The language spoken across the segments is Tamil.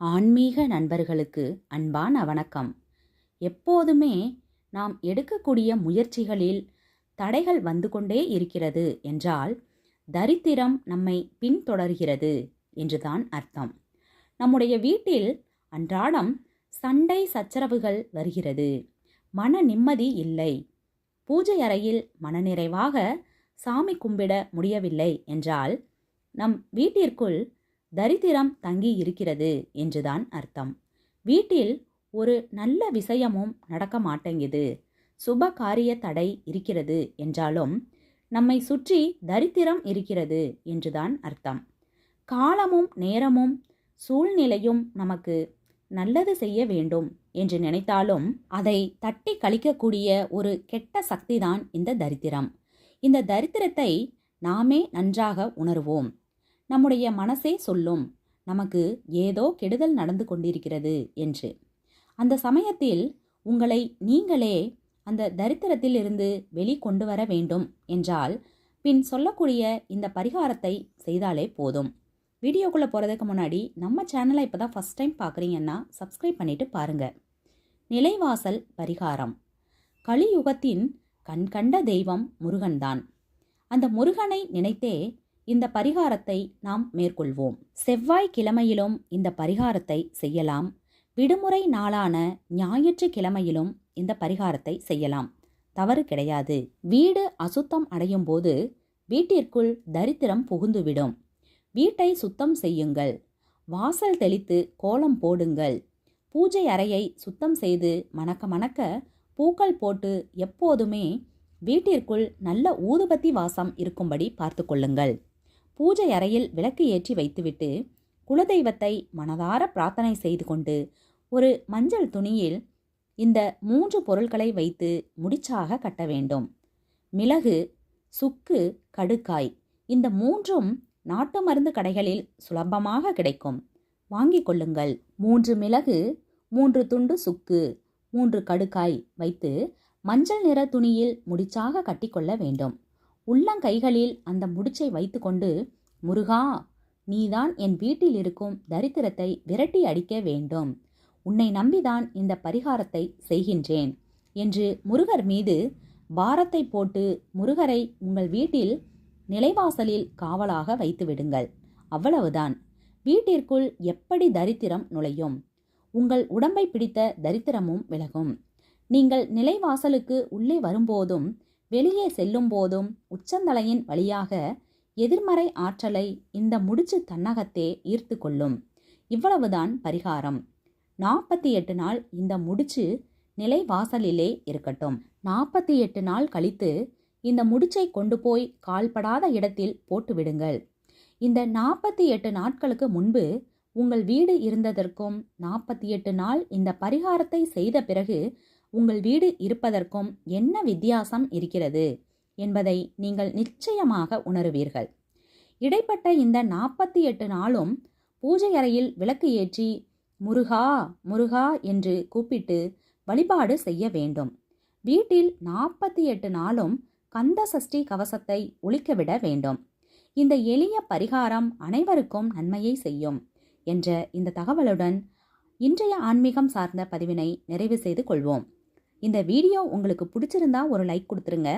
ஆன்மீக நண்பர்களுக்கு அன்பான வணக்கம். எப்போதுமே நாம் எடுக்கக்கூடிய முயற்சிகளில் தடைகள் வந்து கொண்டே இருக்கிறது என்றால் தரித்திரம் நம்மை பின்தொடர்கிறது என்றுதான் அர்த்தம். நம்முடைய வீட்டில் அன்றாடம் சண்டை சச்சரவுகள் வருகிறது. மன நிம்மதி இல்லை. பூஜை அறையில் மனநிறைவாக சாமி கும்பிட முடியவில்லை என்றால் நம் வீட்டிற்குள் தரித்திரம் தங்கி இருக்கிறது என்றுதான் அர்த்தம். வீட்டில் ஒரு நல்ல விஷயமும் நடக்க மாட்டேங்குது, சுப காரிய தடை இருக்கிறது என்றாலும் நம்மை சுற்றி தரித்திரம் இருக்கிறது என்றுதான் அர்த்தம். காலமும் நேரமும் சூழ்நிலையும் நமக்கு நல்லது செய்ய வேண்டும் என்று நினைத்தாலும் அதை தட்டி கழிக்கக்கூடிய ஒரு கெட்ட சக்திதான் இந்த தரித்திரம். இந்த தரித்திரத்தை நாமே நன்றாக உணர்வோம். நம்முடைய மனசே சொல்லும், நமக்கு ஏதோ கெடுதல் நடந்து கொண்டிருக்கிறது என்று. அந்த சமயத்தில் உங்களை நீங்களே அந்த தரித்திரத்தில் இருந்து வெளிக்கொண்டு வர வேண்டும் என்றால் பின் சொல்லக்கூடிய இந்த பரிகாரத்தை செய்தாலே போதும். வீடியோக்குள்ளே போகிறதுக்கு முன்னாடி நம்ம சேனலை இப்போ தான் ஃபஸ்ட் டைம் பார்க்குறீங்கன்னா சப்ஸ்கிரைப் பண்ணிவிட்டு பாருங்கள். நிலைவாசல் பரிகாரம். கலியுகத்தின் கண்கண்ட தெய்வம் முருகன்தான். அந்த முருகனை நினைத்தே இந்த பரிகாரத்தை நாம் மேற்கொள்வோம். செவ்வாய்க்கிழமையிலும் இந்த பரிகாரத்தை செய்யலாம். விடுமுறை நாளான ஞாயிற்றுக்கிழமையிலும் இந்த பரிகாரத்தை செய்யலாம். தவறு கிடையாது. வீடு அசுத்தம் அடையும் போது வீட்டிற்குள் தரித்திரம் புகுந்துவிடும். வீட்டை சுத்தம் செய்யுங்கள். வாசல் தெளித்து கோலம் போடுங்கள். பூஜை அறையை சுத்தம் செய்து மணக்க மணக்க பூக்கள் போட்டு எப்போதுமே வீட்டிற்குள் நல்ல ஊதுபத்தி வாசம் இருக்கும்படி பார்த்து கொள்ளுங்கள். பூஜை அறையில் விளக்கு ஏற்றி வைத்துவிட்டு குலதெய்வத்தை மனதார பிரார்த்தனை செய்து கொண்டு ஒரு மஞ்சள் துணியில் இந்த 3 பொருட்களை வைத்து முடிச்சாக கட்ட வேண்டும். மிளகு, சுக்கு, கடுக்காய் இந்த 3ம் நாட்டு மருந்து கடைகளில் சுலபமாக கிடைக்கும். வாங்கிக் கொள்ளுங்கள். 3 மிளகு, 3 துண்டு சுக்கு, 3 கடுக்காய் வைத்து மஞ்சள் நிற துணியில் முடிச்சாக கட்டிக்கொள்ள வேண்டும். உள்ளங்கைகளில் அந்த முடிச்சை வைத்துக்கொண்டு, முருகா, நீதான் என் வீட்டில் இருக்கும் தரித்திரத்தை விரட்டி அடிக்க வேண்டும். உன்னை நம்பிதான் இந்த பரிகாரத்தை செய்கின்றேன் என்று முருகர் மீது பாரத்தை போட்டு முருகரை உங்கள் வீட்டில் நிலைவாசலில் காவலாக வைத்து விடுங்கள். அவ்வளவுதான். வீட்டிற்குள் எப்படி தரித்திரம் நுழையும்? உங்கள் உடம்பை பிடித்த தரித்திரமும் விலகும். நீங்கள் நிலைவாசலுக்கு உள்ளே வரும்போதும் வெளியே செல்லும் போதும் உச்சந்தலையின் வழியாக எதிர்மறை ஆற்றலை இந்த முடிச்சு தன்னகத்தே ஈர்த்து கொள்ளும். இவ்வளவுதான் பரிகாரம். 48 நாள் இந்த முடிச்சு நிலைவாசலிலே இருக்கட்டும். 48 நாள் கழித்து இந்த முடிச்சை கொண்டு போய் கால்படாத இடத்தில் போட்டுவிடுங்கள். இந்த 48 நாட்களுக்கு முன்பு உங்கள் வீடு இருந்ததற்கும் 48 நாள் இந்த பரிகாரத்தை செய்த பிறகு உங்கள் வீடு இருப்பதற்கும் என்ன வித்தியாசம் இருக்கிறது என்பதை நீங்கள் நிச்சயமாக உணருவீர்கள். இடைப்பட்ட இந்த 48 நாளும் பூஜை அறையில் விளக்கு ஏற்றி முருகா முருகா என்று கூப்பிட்டு வழிபாடு செய்ய வேண்டும். வீட்டில் 48 நாளும் கந்த சஷ்டி கவசத்தை ஒலிக்கவிட வேண்டும். இந்த எளிய பரிகாரம் அனைவருக்கும் நன்மையை செய்யும் என்ற இந்த தகவலுடன் இன்றைய ஆன்மீகம் சார்ந்த பதிவினை நிறைவு செய்து கொள்வோம். இந்த வீடியோ உங்களுக்கு பிடிச்சிருந்தா ஒரு லைக் கொடுத்துருங்க.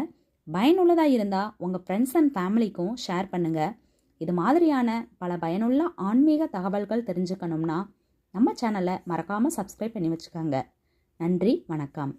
பயனுள்ளதாக இருந்தால் உங்கள் ஃப்ரெண்ட்ஸ் அண்ட் ஃபேமிலிக்கும் ஷேர் பண்ணுங்கள். இது மாதிரியான பல பயனுள்ள ஆன்மீக தகவல்கள் தெரிஞ்சுக்கணும்னா நம்ம சேனலை மறக்காமல் சப்ஸ்கிரைப் பண்ணி வச்சுக்கோங்க. நன்றி, வணக்கம்.